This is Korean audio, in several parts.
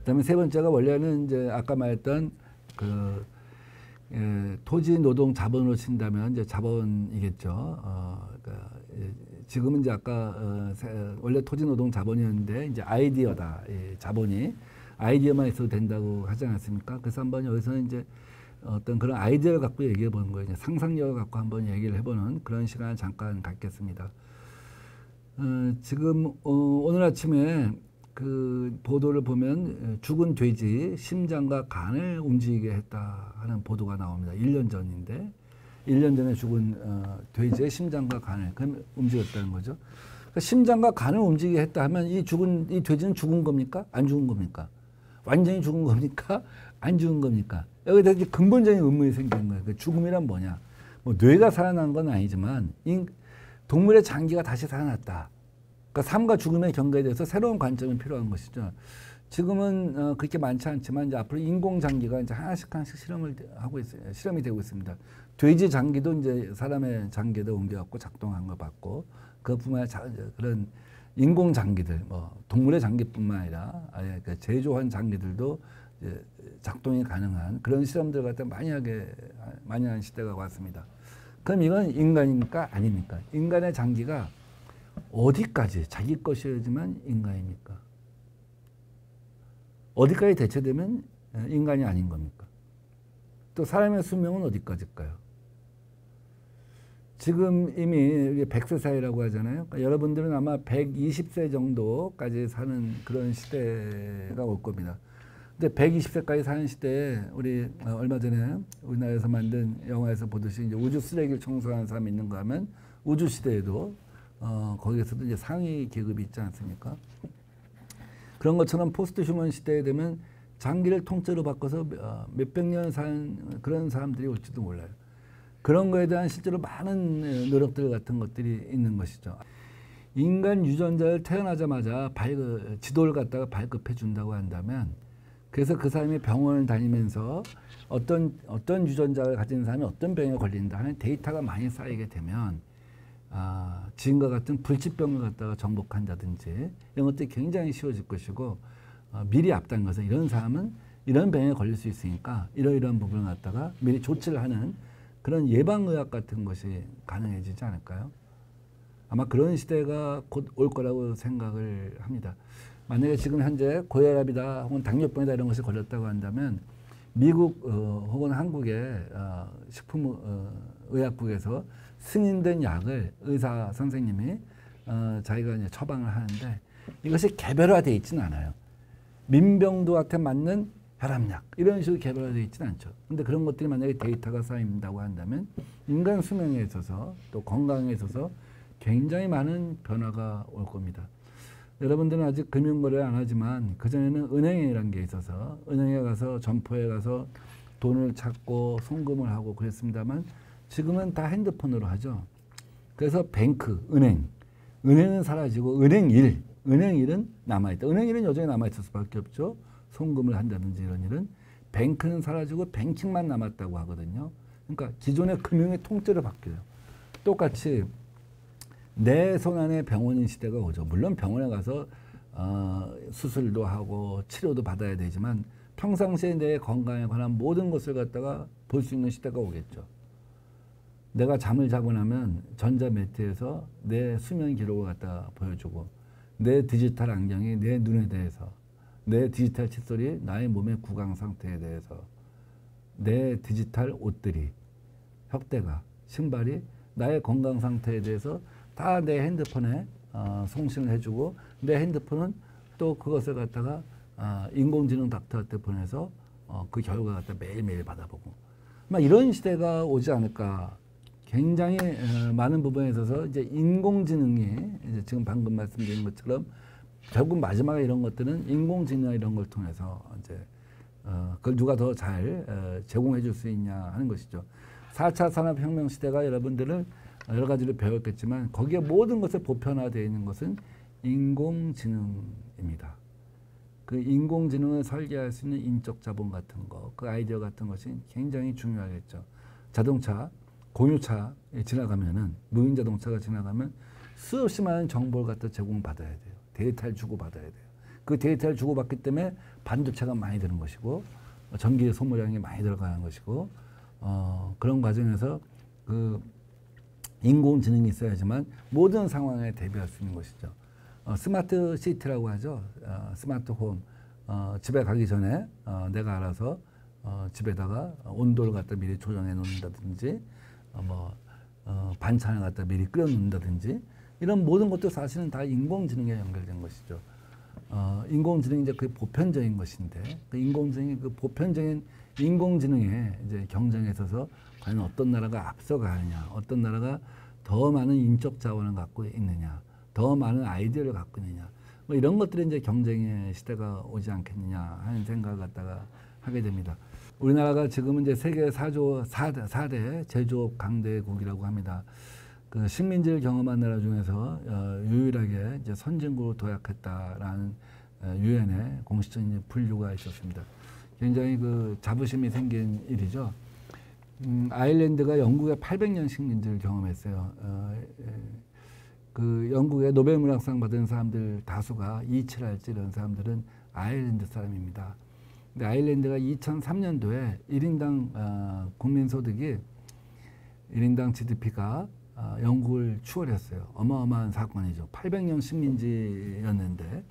그다음에 세 번째가 원래는 이제 아까 말했던 그 토지 노동 자본으로 친다면 이제 자본이겠죠. 그러니까 지금은 이제 아까 원래 토지 노동 자본이었는데 이제 아이디어다. 자본이 아이디어만 있어도 된다고 하지 않았습니까? 그래서 한번 여기서는 이제 어떤 그런 아이디어를 갖고 얘기해 보는 거예요. 상상력을 갖고 한번 얘기를 해보는 그런 시간을 잠깐 갖겠습니다. 지금 오늘 아침에 그 보도를 보면 죽은 돼지 심장과 간을 움직이게 했다 하는 보도가 나옵니다. 1년 전인데 1년 전에 죽은 돼지의 심장과 간을 움직였다는 거죠. 그러니까 심장과 간을 움직이게 했다 하면 이 돼지는 죽은 겁니까? 안 죽은 겁니까? 완전히 죽은 겁니까? 안 죽은 겁니까? 여기다 이제 근본적인 의문이 생기는 거예요. 그 죽음이란 뭐냐? 뭐 뇌가 살아난 건 아니지만 동물의 장기가 다시 살아났다. 그러니까 삶과 죽음의 경계에 대해서 새로운 관점이 필요한 것이죠. 지금은 그렇게 많지 않지만 이제 앞으로 인공장기가 이제 하나씩 실험을 하고 있어요. 실험이 되고 있습니다. 돼지 장기도 이제 사람의 장기에다 옮겨갖고 작동한 걸 봤고, 그것뿐만 아니라 그런 인공장기들, 뭐 동물의 장기뿐만 아니라 아예 그 제조한 장기들도 이제 작동이 가능한 그런 실험들 갖다 많이 하는 시대가 왔습니다. 그럼 이건 인간입니까? 아닙니까? 인간의 장기가 어디까지 자기 것이어야지만 인간입니까? 어디까지 대체되면 인간이 아닌 겁니까? 또 사람의 수명은 어디까지일까요? 지금 이미 100세 사이라고 하잖아요. 그러니까 여러분들은 아마 120세 정도까지 사는 그런 시대가 올 겁니다. 근데 120세까지 사는 시대에 우리 얼마 전에 우리나라에서 만든 영화에서 보듯이 이제 우주 쓰레기를 청소하는 사람이 있는가 하면 우주 시대에도 거기에서도 이제 상위 계급이 있지 않습니까? 그런 것처럼 포스트 휴먼 시대에 되면 장기를 통째로 바꿔서 몇백 년 사는 그런 사람들이 올지도 몰라요. 그런 거에 대한 실제로 많은 노력들 같은 것들이 있는 것이죠. 인간 유전자를 태어나자마자 지도를 갖다가 발급해 준다고 한다면, 그래서 그 사람이 병원을 다니면서 어떤 유전자를 가진 사람이 어떤 병에 걸린다 하는 데이터가 많이 쌓이게 되면 지금과 같은 불치병을 갖다가 정복한다든지 이런 것들이 굉장히 쉬워질 것이고, 미리 앞당겨서 이런 사람은 이런 병에 걸릴 수 있으니까 이러이러한 부분을 갖다가 미리 조치를 하는 그런 예방의학 같은 것이 가능해지지 않을까요? 아마 그런 시대가 곧 올 거라고 생각을 합니다. 만약에 지금 현재 고혈압이다 혹은 당뇨병이다 이런 것이 걸렸다고 한다면 미국 혹은 한국의 식품의약국에서 승인된 약을 의사 선생님이 자기가 이제 처방을 하는데 이것이 개별화되어 있지는 않아요. 민병도한테 맞는 혈압약 이런 식으로 개별화되어 있지는 않죠. 근데 그런 것들이 만약에 데이터가 쌓인다고 한다면 인간 수명에 있어서 또 건강에 있어서 굉장히 많은 변화가 올 겁니다. 여러분들은 아직 금융거래를 안 하지만 그전에는 은행이라는 게 있어서 은행에 가서 점포에 가서 돈을 찾고 송금을 하고 그랬습니다만 지금은 다 핸드폰으로 하죠. 그래서 은행은 사라지고 은행일은 남아있다. 은행일은 여전히 남아있을 수밖에 없죠. 송금을 한다든지 이런 일은. 뱅크는 사라지고 뱅킹만 남았다고 하거든요. 그러니까 기존의 금융의 통째로 바뀌어요. 똑같이 내 손 안에 병원인 시대가 오죠. 물론 병원에 가서 수술도 하고 치료도 받아야 되지만 평상시에 내 건강에 관한 모든 것을 갖다가 볼 수 있는 시대가 오겠죠. 내가 잠을 자고 나면 전자매트에서 내 수면 기록을 갖다가 보여주고 내 디지털 안경이 내 눈에 대해서, 내 디지털 칫솔이 나의 몸의 구강 상태에 대해서, 내 디지털 옷들이, 혁대가, 신발이 나의 건강 상태에 대해서 다 내 핸드폰에 송신을 해주고 내 핸드폰은 또 그것을 갖다가 인공지능 닥터한테 보내서 그 결과 갖다 매일매일 받아보고 막 이런 시대가 오지 않을까. 굉장히 많은 부분에 있어서 이제 인공지능이 이제 지금 방금 말씀드린 것처럼 결국 마지막에 이런 것들은 인공지능 이런 걸 통해서 이제 그걸 누가 더 잘 제공해 줄 수 있냐 하는 것이죠. 4차 산업혁명 시대가 여러분들은 여러 가지를 배웠겠지만 거기에 모든 것에 보편화되어 있는 것은 인공지능입니다. 그 인공지능을 설계할 수 있는 인적 자본 같은 거, 그 아이디어 같은 것이 굉장히 중요하겠죠. 자동차, 공유차에 지나가면은, 무인 자동차가 지나가면 수없이 많은 정보를 갖다 제공받아야 돼요. 데이터를 주고받아야 돼요. 그 데이터를 주고받기 때문에 반도체가 많이 드는 것이고 전기 소모량이 많이 들어가는 것이고 그런 과정에서 그 인공지능이 있어야지만 모든 상황에 대비할 수 있는 것이죠. 스마트 시티라고 하죠. 스마트 홈. 집에 가기 전에 내가 알아서 집에다가 온도를 갖다 미리 조정해 놓는다든지 반찬을 갖다 미리 끓여 놓는다든지 이런 모든 것도 사실은 다 인공지능에 연결된 것이죠. 인공지능이 이제 그 보편적인 것인데 그 인공지능이 그 보편적인 인공지능에 이제 경쟁에 있어서 과연 어떤 나라가 앞서가느냐, 어떤 나라가 더 많은 인적 자원을 갖고 있느냐, 더 많은 아이디어를 갖고 있느냐, 뭐 이런 것들이 이제 경쟁의 시대가 오지 않겠느냐 하는 생각을 갖다가 하게 됩니다. 우리나라가 지금은 이제 세계 4대 제조업 강대국이라고 합니다. 그 식민지를 경험한 나라 중에서 유일하게 이제 선진국으로 도약했다라는 유엔의 공식적인 분류가 있었습니다. 굉장히 그 자부심이 생긴 일이죠. 아일랜드가 영국의 800년 식민지를 경험했어요. 그 영국의 노벨문학상 받은 사람들 다수가 이치랄지 이런 사람들은 아일랜드 사람입니다. 근데 아일랜드가 2003년도에 1인당 국민소득이 1인당 GDP가 영국을 추월했어요. 어마어마한 사건이죠. 800년 식민지였는데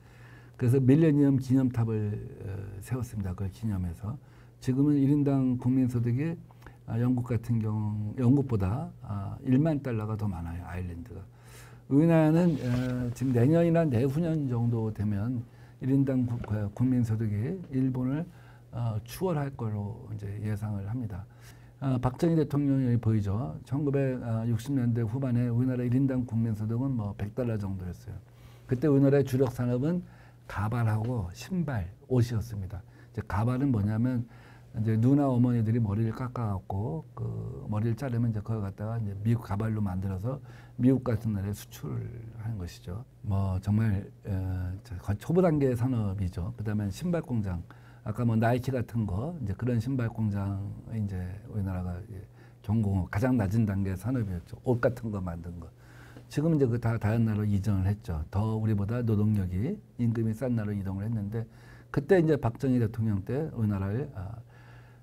그래서 밀레니엄 기념탑을 세웠습니다. 그걸 기념해서 지금은 1인당 국민소득이 영국 같은 경우 영국보다 1만 달러가 더 많아요. 아일랜드가. 우리나라는 지금 내년이나 내후년 정도 되면 1인당 국민소득이 일본을 추월할 걸로 이제 예상을 합니다. 박정희 대통령이 보이죠. 1960년대 후반에 우리나라 1인당 국민소득은 뭐 100달러 정도였어요. 그때 우리나라의 주력 산업은 가발하고 신발, 옷이었습니다. 이제 가발은 뭐냐면 이제 누나 어머니들이 머리를 깎아갖고 그 머리를 자르면 이제 그걸 갖다가 이제 미국 가발로 만들어서 미국 같은 나라에 수출하는 것이죠. 뭐 정말 초보 단계 산업이죠. 그다음에 신발 공장, 아까 뭐 나이키 같은 거 이제 그런 신발 공장 이제 우리나라가 경공 가장 낮은 단계 산업이었죠. 옷 같은 거 만든 거. 지금 이제 그 다 다른 나라로 이전을 했죠. 더 우리보다 노동력이 임금이 싼 나라로 이동을 했는데 그때 이제 박정희 대통령 때 우리나라를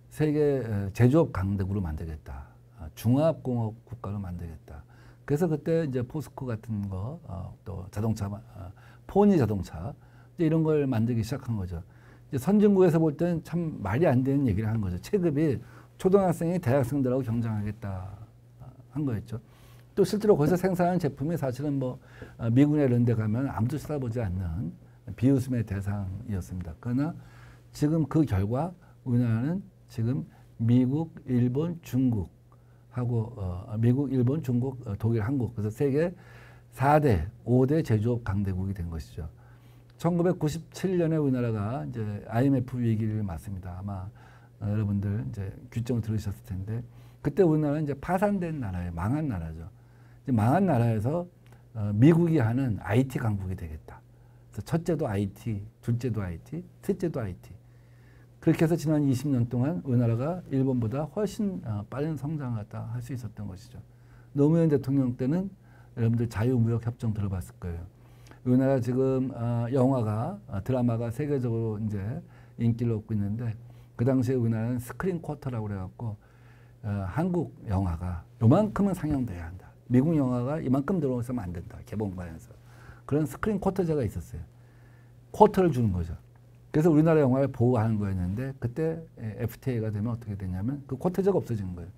세계 제조업 강대국으로 만들겠다. 중화공업 국가로 만들겠다. 그래서 그때 이제 포스코 같은 거, 또 자동차, 포니 자동차 이런 걸 만들기 시작한 거죠. 이제 선진국에서 볼 때는 참 말이 안 되는 얘기를 한 거죠. 체급이 초등학생이 대학생들하고 경쟁하겠다 한 거였죠. 또 실제로 거기서 생산하는 제품이 사실은 뭐 미국이나 이런 데 가면 아무도 쳐다보지 않는 비웃음의 대상이었습니다. 그러나 지금 그 결과 우리나라는 지금 미국, 일본, 중국하고 미국, 일본, 중국, 독일, 한국 그래서 세계 4대, 5대 제조업 강대국이 된 것이죠. 1997년에 우리나라가 이제 IMF 위기를 맞습니다. 아마 여러분들 이제 규정을 들으셨을 텐데 그때 우리나라는 이제 파산된 나라예요. 망한 나라죠. 이제 망한 나라에서 미국이 하는 IT 강국이 되겠다. 그래서 첫째도 IT, 둘째도 IT, 셋째도 IT. 그렇게 해서 지난 20년 동안 우리나라가 일본보다 훨씬 빠른 성장을 할 수 있었던 것이죠. 노무현 대통령 때는 여러분들 자유무역협정 들어봤을 거예요. 우리나라 지금 영화가 드라마가 세계적으로 이제 인기를 얻고 있는데 그 당시에 우리나라는 스크린 쿼터라고 그래갖고 한국 영화가 요만큼은 상영돼야 한다. 미국 영화가 이만큼 들어오면 안 된다. 개봉관에서. 그런 스크린 쿼터제가 있었어요. 쿼터를 주는 거죠. 그래서 우리나라 영화를 보호하는 거였는데 그때 FTA가 되면 어떻게 되냐면 그 쿼터제가 없어지는 거예요.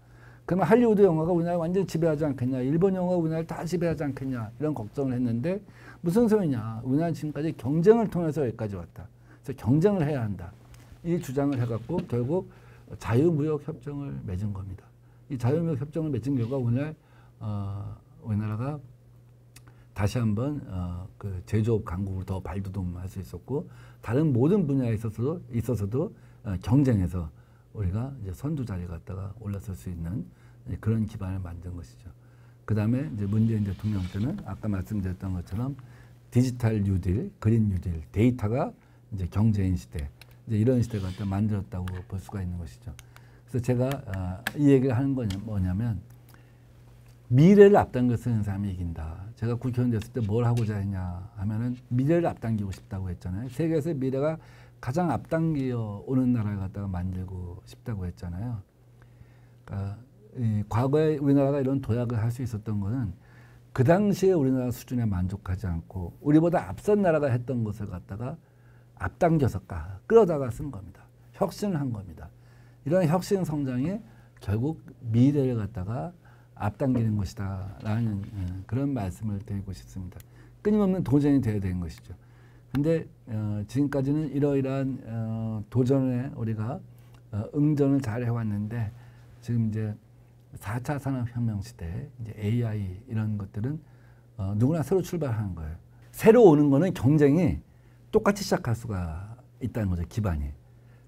그러면 할리우드 영화가 우리나라를 완전히 지배하지 않겠냐. 일본 영화가 우리나라를 다 지배하지 않겠냐. 이런 걱정을 했는데 무슨 소리냐. 우리나라는 지금까지 경쟁을 통해서 여기까지 왔다. 그래서 경쟁을 해야 한다. 이 주장을 해갖고 결국 자유무역협정을 맺은 겁니다. 이 자유무역협정을 맺은 결과 오늘 우리나라가 다시 한번 그 제조업 강국으로 더 발돋움할 수 있었고 다른 모든 분야에 있어서도 경쟁에서 우리가 이제 선두 자리에 갔다가 올라설 수 있는 그런 기반을 만든 것이죠. 그 다음에 이제 문재인 대통령 때는 아까 말씀드렸던 것처럼 디지털 뉴딜, 그린 뉴딜, 데이터가 이제 경제인 시대, 이제 이런 시대가 만들었다고 볼 수가 있는 것이죠. 그래서 제가 이 얘기를 하는 건 뭐냐면 미래를 앞당겨 쓰는 사람이 이긴다. 제가 국회의원 됐을 때 뭘 하고자 했냐 하면은 미래를 앞당기고 싶다고 했잖아요. 세계에서 미래가 가장 앞당겨 오는 나라를 갖다가 만들고 싶다고 했잖아요. 그러니까 과거에 우리나라가 이런 도약을 할 수 있었던 거는 그 당시에 우리나라 수준에 만족하지 않고 우리보다 앞선 나라가 했던 것을 갖다가 앞당겨서 끌어다가 쓴 겁니다. 혁신을 한 겁니다. 이런 혁신 성장이 결국 미래를 갖다가 앞당기는 것이다라는 그런 말씀을 드리고 싶습니다. 끊임없는 도전이 되어야 되는 것이죠. 근데 지금까지는 이러이러한 도전에 우리가 응전을 잘 해왔는데 지금 이제 4차 산업혁명 시대, 이제 AI 이런 것들은 누구나 새로 출발하는 거예요. 새로 오는 거는 경쟁이 똑같이 시작할 수가 있다는 거죠, 기반이.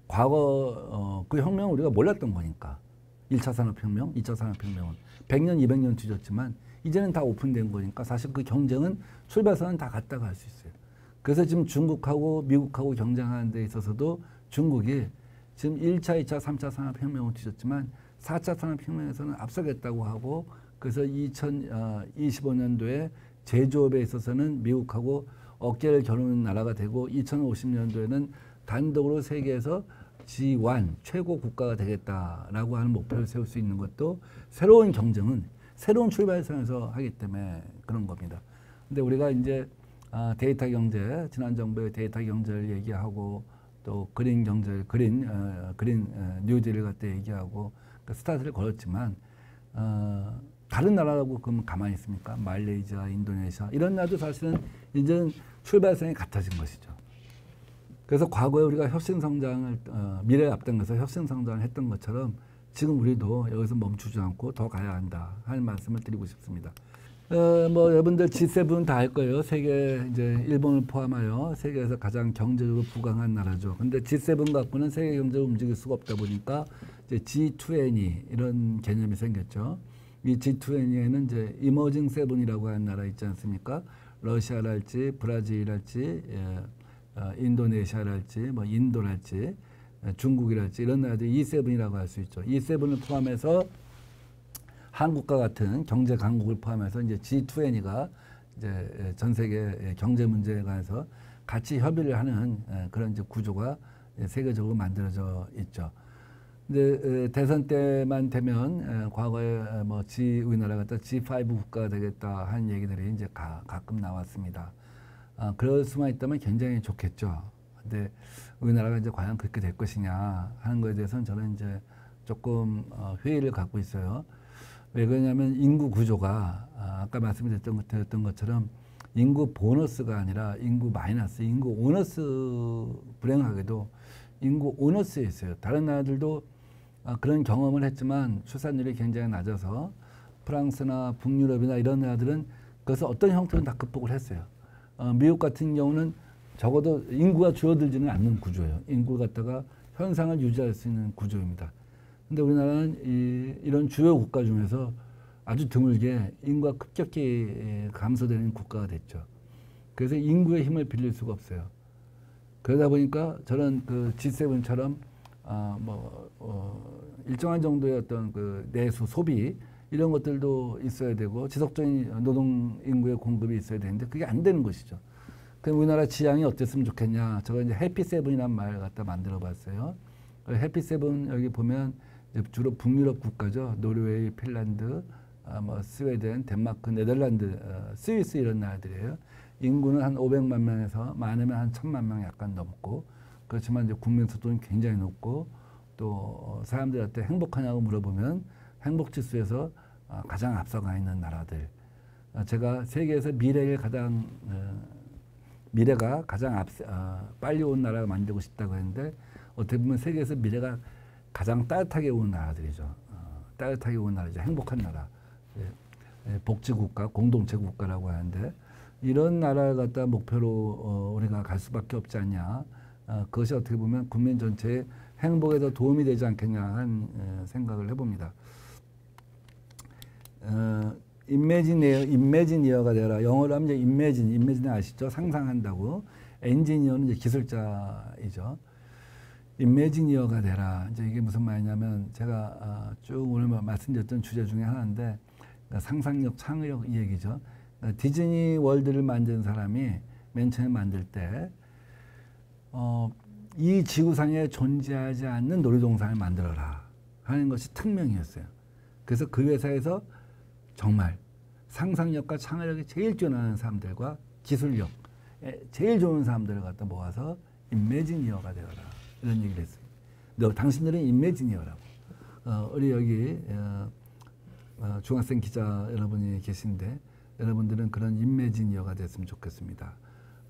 과거 그 혁명은 우리가 몰랐던 거니까. 1차 산업혁명, 2차 산업혁명은 100년, 200년 뒤졌지만 이제는 다 오픈된 거니까 사실 그 경쟁은 출발선은 다 같다고 할 수 있어요. 그래서 지금 중국하고 미국하고 경쟁하는 데 있어서도 중국이 지금 1차, 2차, 3차 산업혁명은 뒤졌지만 4차 산업혁명에서는 앞서겠다고 하고 그래서 2025년도에 제조업에 있어서는 미국하고 어깨를 겨누는 나라가 되고 2050년도에는 단독으로 세계에서 G1 최고 국가가 되겠다라고 하는 목표를 세울 수 있는 것도 새로운 경쟁은 새로운 출발선에서 하기 때문에 그런 겁니다. 근데 우리가 이제 데이터 경제, 지난 정부의 데이터 경제를 얘기하고 또 그린 경제, 그린 뉴딜을 갖다 얘기하고 그 스타트를 걸었지만 다른 나라라고 그러면 가만히 있습니까? 말레이시아, 인도네시아 이런 나라도 사실은 이제는 출발선이 같아진 것이죠. 그래서 과거에 우리가 혁신 성장을 미래에 앞당겨서 혁신 성장을 했던 것처럼 지금 우리도 여기서 멈추지 않고 더 가야 한다 하는 말씀을 드리고 싶습니다. 뭐 여러분들 G7 다 알 거예요. 세계 이제 일본을 포함하여 세계에서 가장 경제적으로 부강한 나라죠. 근데 G7 갖고는 세계 경제를 움직일 수가 없다 보니까 이제 G20 이런 개념이 생겼죠. 이 G20에는 이제 이머징 세븐이라고 하는 나라 있지 않습니까? 러시아랄지 브라질이랄지 인도네시아랄지 뭐 인도랄지 중국이랄지 이런 나라들이 E7이라고 할 수 있죠. E7을 포함해서 한국과 같은 경제 강국을 포함해서 이제 G20가 이제 전 세계 경제 문제에 관해서 같이 협의를 하는 그런 이제 구조가 세계적으로 만들어져 있죠. 근데 대선 때만 되면 과거에 뭐 우리나라가 G5 국가가 되겠다 하는 얘기들이 이제 가끔 나왔습니다. 그럴 수만 있다면 굉장히 좋겠죠. 근데 우리나라가 이제 과연 그렇게 될 것이냐 하는 것에 대해서는 저는 이제 조금 회의를 갖고 있어요. 왜 그러냐면 인구 구조가 아까 말씀드렸던 것처럼 인구 보너스가 아니라 인구 마이너스, 인구 오너스 불행하게도 인구 오너스에 있어요. 다른 나라들도 그런 경험을 했지만 출산율이 굉장히 낮아서 프랑스나 북유럽이나 이런 나라들은 그것을 어떤 형태로는 다 극복을 했어요. 미국 같은 경우는 적어도 인구가 줄어들지는 않는 구조예요. 인구를 갖다가 현상을 유지할 수 있는 구조입니다. 근데 우리나라는 이런 주요 국가 중에서 아주 드물게 인구가 급격히 감소되는 국가가 됐죠. 그래서 인구의 힘을 빌릴 수가 없어요. 그러다 보니까 저는 그 G7처럼 일정한 정도의 어떤 그 내수 소비 이런 것들도 있어야 되고 지속적인 노동 인구의 공급이 있어야 되는데 그게 안 되는 것이죠. 그럼 우리나라 지향이 어땠으면 좋겠냐? 제가 이제 해피세븐이라는 말을 갖다 만들어 봤어요. 해피세븐 여기 보면 주로 북유럽 국가죠. 노르웨이, 핀란드, 스웨덴, 덴마크, 네덜란드, 스위스 이런 나라들이에요. 인구는 한 500만 명에서 많으면 한 1000만 명 약간 넘고 그렇지만 이제 국민 소득은 굉장히 높고 또 사람들한테 행복하냐고 물어보면 행복 지수에서 가장 앞서가 있는 나라들. 제가 세계에서 미래가 가장 빨리 온 나라를 만들고 싶다고 했는데 어떻게 보면 세계에서 미래가 가장 따뜻하게 온 나라들이죠. 따뜻하게 온 나라죠. 행복한 나라. 복지국가, 공동체 국가라고 하는데 이런 나라를 갖다 목표로 우리가 갈 수밖에 없지 않냐. 그것이 어떻게 보면 국민 전체의 행복에도 도움이 되지 않겠냐 하는 생각을 해봅니다. 이미지니어가 되라. 영어로 하면 이제 이미진 아시죠? 상상한다고. 엔지니어는 이제 기술자이죠. 이미지니어가 되라. 이제 이게 무슨 말이냐면 제가 쭉 오늘 말씀드렸던 주제 중에 하나인데 그러니까 상상력, 창의력 이 얘기죠. 그러니까 디즈니 월드를 만든 사람이 맨 처음에 만들 때 이 지구상에 존재하지 않는 놀이동산을 만들어라 하는 것이 특명이었어요. 그래서 그 회사에서 정말 상상력과 창의력이 제일 뛰어나는 사람들과 기술력 제일 좋은 사람들을 갖다 모아서 이매지니어가 되어라 이런 얘기를 했어요. 너 당신들은 이매지니어라고. 우리 여기 중학생 기자 여러분이 계신데 여러분들은 그런 이매지니어가 됐으면 좋겠습니다.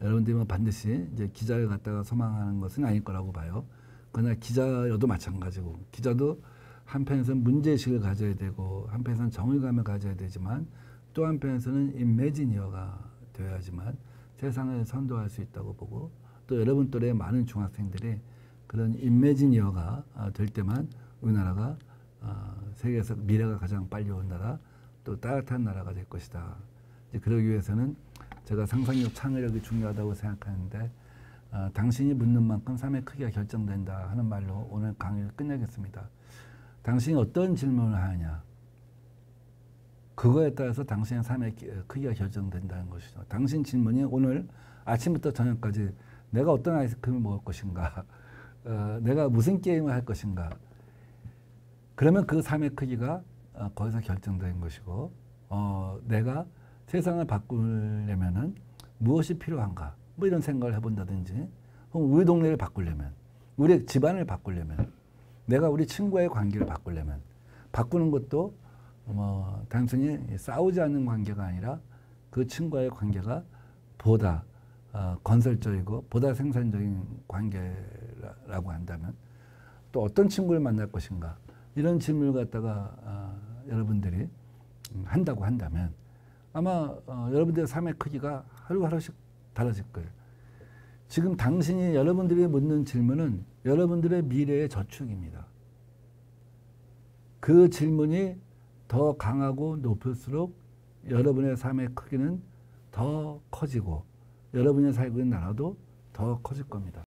여러분들이 뭐 반드시 이제 기자를 갖다가 소망하는 것은 아닐 거라고 봐요. 그러나 기자여도 마찬가지고 기자도 한편에서는 문제의식을 가져야 되고 한편에서는 정의감을 가져야 되지만 또 한편에서는 이매지니어가 되어야지만 세상을 선도할 수 있다고 보고 또 여러분 또래 많은 중학생들이 그런 이매지니어가 될 때만 우리나라가 세계에서 미래가 가장 빨리 온 나라 또 따뜻한 나라가 될 것이다. 이제 그러기 위해서는 제가 상상력, 창의력이 중요하다고 생각하는데 당신이 묻는 만큼 삶의 크기가 결정된다 하는 말로 오늘 강의를 끝내겠습니다. 당신이 어떤 질문을 하느냐 그거에 따라서 당신의 삶의 크기가 결정된다는 것이죠. 당신 질문이 오늘 아침부터 저녁까지 내가 어떤 아이스크림을 먹을 것인가 내가 무슨 게임을 할 것인가 그러면 그 삶의 크기가 거기서 결정된 것이고 내가 세상을 바꾸려면은 무엇이 필요한가 뭐 이런 생각을 해본다든지 혹은 우리 동네를 바꾸려면 우리 집안을 바꾸려면 내가 우리 친구와의 관계를 바꾸려면 바꾸는 것도 뭐 단순히 싸우지 않는 관계가 아니라 그 친구와의 관계가 보다 건설적이고 보다 생산적인 관계라고 한다면 또 어떤 친구를 만날 것인가 이런 질문을 갖다가 여러분들이 한다고 한다면 아마 여러분들의 삶의 크기가 하루하루씩 달라질 거예요. 지금 당신이 여러분들이 묻는 질문은 여러분들의 미래의 저축입니다. 그 질문이 더 강하고 높을수록 여러분의 삶의 크기는 더 커지고 여러분이 살고 있는 나라도 더 커질 겁니다.